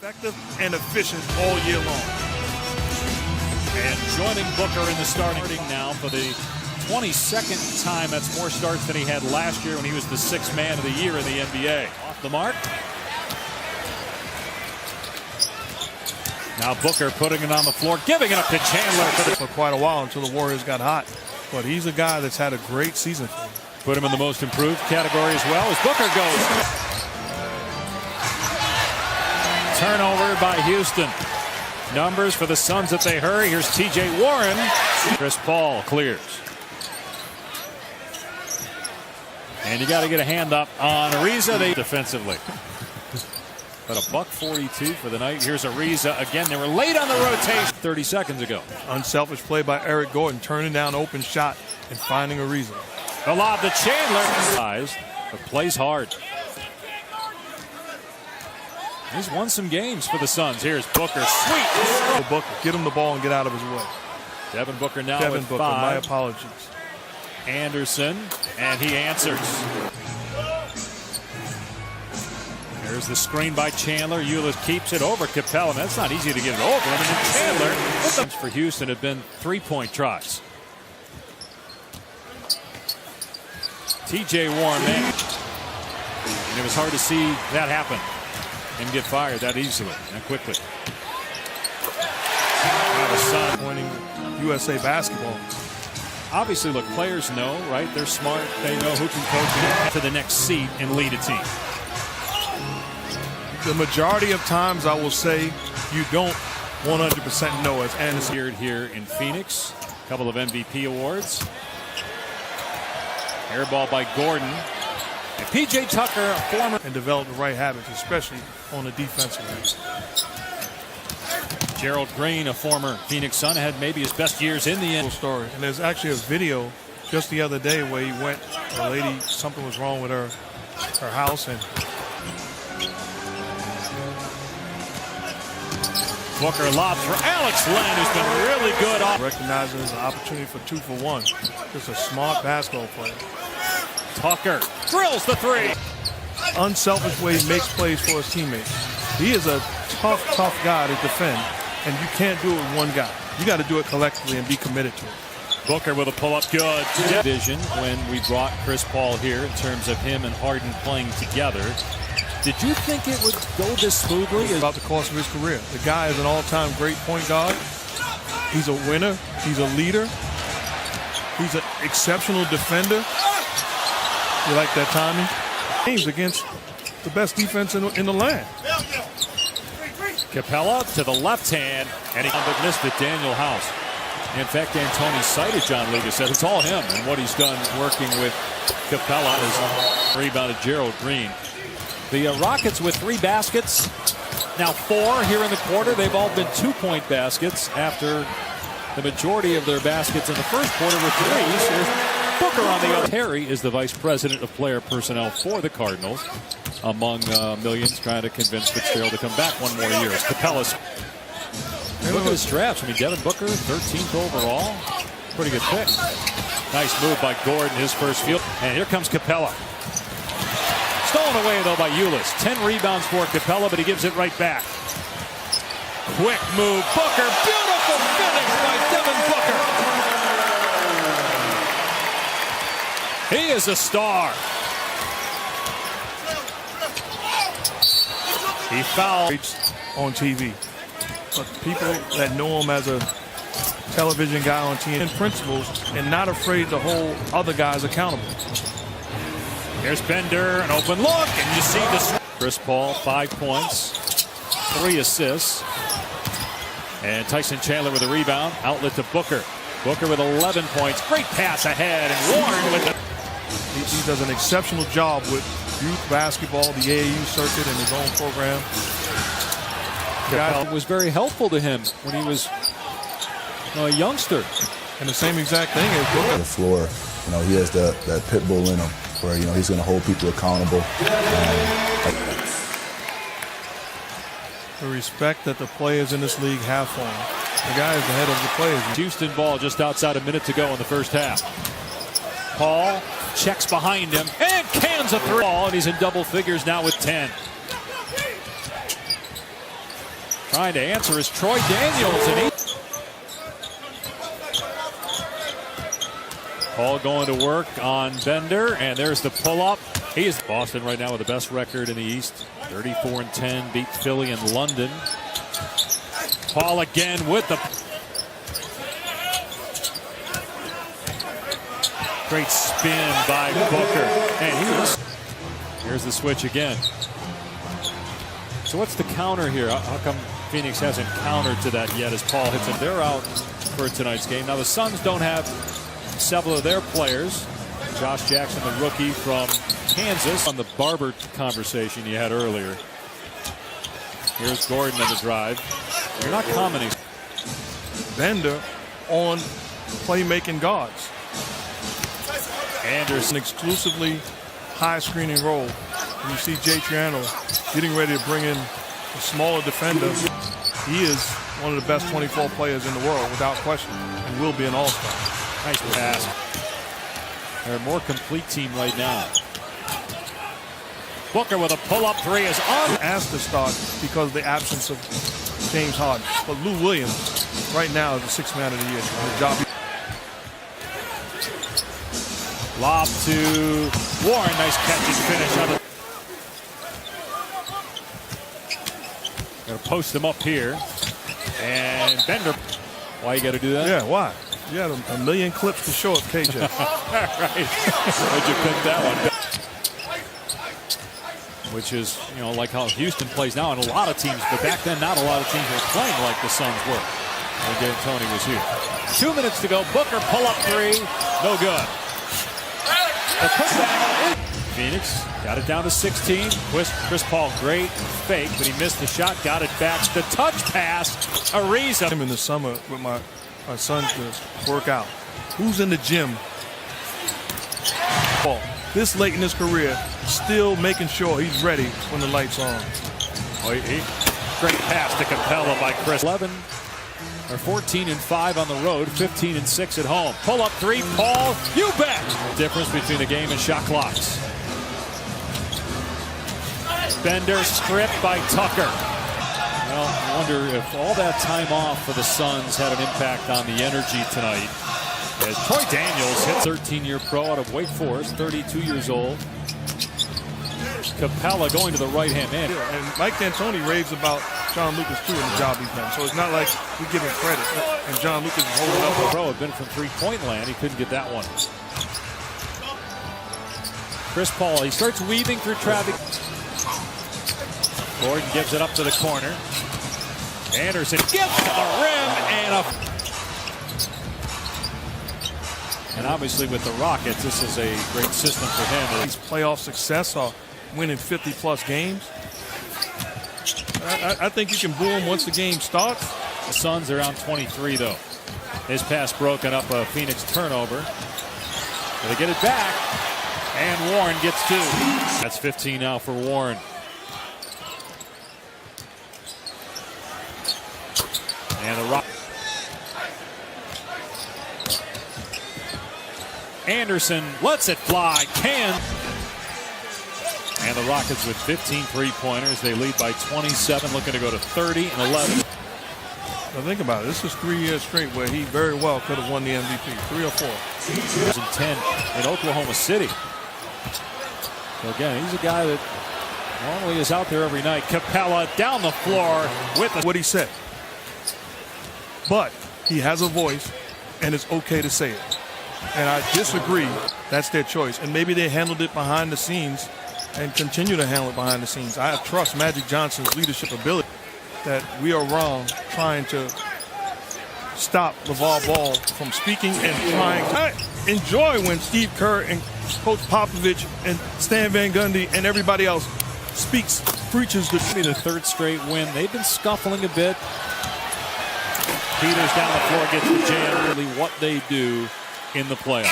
effective and efficient all year long. And joining Booker in the starting now for the 22nd time. That's more starts than he had last year when he was the 6th man of the year in the NBA. Off the mark. Now Booker putting it on the floor, giving it up to Chandler for quite a while until the Warriors got hot. But he's a guy that's had a great season for him. Put him in the most improved category as well as Booker goes. Turnover by Houston. Numbers for the Suns if they hurry. Here's T.J. Warren. Chris Paul clears. And you got to get a hand up on Ariza defensively. But a $142 for the night. Here's Ariza again. They were late on the rotation 30 seconds ago. Unselfish play by Eric Gordon, turning down open shot and finding Ariza. The lob to Chandler. But plays hard. He's won some games for the Suns. Here's Booker. Sweet. Booker, get him the ball and get out of his way. Devin Booker now Devin with Booker, 5. my apologies. Anderson, and he answers. There's the screen by Chandler. Ulis keeps it over Capella. That's not easy to get it over him. And then Chandler for Houston have been 3-point tries. T.J. Warren, man. And it was hard to see that happen and get fired that easily and quickly. Now the Sun pointing USA basketball. Obviously, look, players know, right? They're smart. They know who can coach to the next seat and lead a team. The majority of times, I will say, you don't 100% know as Anderson. Here in Phoenix, a couple of MVP awards. Air ball by Gordon. And P.J. Tucker, a former. And develop the right habits, especially on the defensive end. Gerald Green, a former Phoenix Sun, had maybe his best years in the end. Story. And there's actually a video just the other day where he went, a lady, something was wrong with her house, and Booker lobs for Alex Len, who's been really good. Recognizing as an opportunity for 2 for 1. Just a smart basketball player. Tucker drills the 3. Unselfish way he makes plays for his teammates. He is a tough guy to defend, and you can't do it with one guy. You got to do it collectively and be committed to it. Booker with a pull-up, good. Vision when we brought Chris Paul here in terms of him and Harden playing together. Did you think it would go this smoothly? About the course of his career. The guy is an all-time great point guard. He's a winner. He's a leader. He's an exceptional defender. You like that, Tommy? Games against the best defense in the land. Capella to the left hand, and he missed it. Daniel House. In fact, D'Antoni cited John Lucas, said it's all him and what he's done working with Capella is rebounded Gerald Green. The Rockets with 3 baskets, now 4 here in the quarter. They've all been 2-point baskets after the majority of their baskets in the first quarter were 3s. Here's Booker on the other. Terry is the vice president of player personnel for the Cardinals, among millions trying to convince Fitzgerald to come back one more year. It's Capella's. Look at his drafts. I mean, Devin Booker, 13th overall. Pretty good pick. Nice move by Gordon, his first field. And here comes Capella. Stolen away, though, by Ulis. 10 rebounds for Capella, but he gives it right back. Quick move. Booker. Beautiful finish by Devin Booker. He is a star. He fouled on TV. But people that know him as a television guy on TV and principles and not afraid to hold other guys accountable. Here's Bender, an open look, and you see this. Chris Paul, 5 points, 3 assists. And Tyson Chandler with a rebound. Outlet to Booker. Booker with 11 points. Great pass ahead, and Warren with it. He does an exceptional job with youth basketball, the AAU circuit, and his own program. It was very helpful to him when he was a youngster. And the same exact thing as Booker. On the floor, he has that pit bull in him where, he's going to hold people accountable. The respect that the players in this league have for him. The guy is the head of the players. Houston ball just outside a minute to go in the first half. Paul checks behind him and cans a 3. And he's in double figures now with 10. Trying to answer is Troy Daniels, and Paul going to work on Bender, and there's the pull-up. He is Boston right now with the best record in the East. 34-10, beat Philly and London. Paul again with the great spin by Booker. And here's the switch again. So what's the counter here? How come Phoenix hasn't countered to that yet as Paul hits it? They're out for tonight's game. Now the Suns don't have several of their players. Josh Jackson, the rookie from Kansas, on the Barber conversation you had earlier. Here's Gordon on the drive. You're not commenting. Bender on playmaking guards. Anderson An exclusively high screening role. And you see Jay Triano getting ready to bring in a smaller defender. He is one of the best 24 players in the world without question, and will be an all-star. Nice pass. They're a more complete team right now. Booker with a pull-up three is on. Asked to start because of the absence of James Harden. But Lou Williams right now is the sixth man of the year. The job. Lob to Warren. Nice catch and finish on it. Gonna post them up here. And Bender. Why you gotta do that? Yeah, why? You had a million clips to show up, KJ. Right. Why'd you pick that one? Which is, you know, like how Houston plays now, and a lot of teams, but back then not a lot of teams were playing like the Suns were when D'Antoni was here. 2 minutes to go. Booker pull up three. No good. The putback. Phoenix got it down to 16. Chris Paul, great fake, but he missed the shot. Got it back. The touch pass. Ariza. I'm in the summer with my son to work out. Who's in the gym? Paul. This late in his career, still making sure he's ready when the light's on. Great pass to Capella by Chris. 14-5 on the road, 15-6 at home. Pull up three, Paul. You bet. Difference between the game and shot clocks. Bender stripped by Tucker. Well, I wonder if all that time off for the Suns had an impact on the energy tonight. As Troy Daniels hits 13-year pro out of Wake Forest, 32 years old. Capella going to the right-hand man. And Mike D'Antoni raves about John Lucas, too, in the job he's done. So it's not like we give him credit. And John Lucas is holding up. Pro had been from three-point land. He couldn't get that one. Chris Paul, he starts weaving through traffic. Gordon gives it up to the corner. Anderson gets to the rim and And obviously with the Rockets, this is a great system for him. His playoff success are winning 50-plus games. I think you can boo him once the game starts. The Suns are on 23, though. His pass broken up a Phoenix turnover. They get it back, and Warren gets two. That's 15 now for Warren. And the Rockets. Anderson lets it fly. And the Rockets with 15 three-pointers. They lead by 27, looking to go to 30 and 11. Now think about it. This is 3 years straight where he very well could have won the MVP. 3 or 4. 2010 in Oklahoma City. So again, he's a guy that normally is out there every night. Capella down the floor with what he said. But he has a voice, and it's okay to say it. And I disagree. That's their choice. And maybe they handled it behind the scenes and continue to handle it behind the scenes. I trust Magic Johnson's leadership ability. That we are wrong trying to stop LeVar Ball from speaking and trying. I enjoy when Steve Kerr and Coach Popovich and Stan Van Gundy and everybody else preaches the third straight win. They've been scuffling a bit. Peters down the floor gets the jam. Really what they do in the playoffs.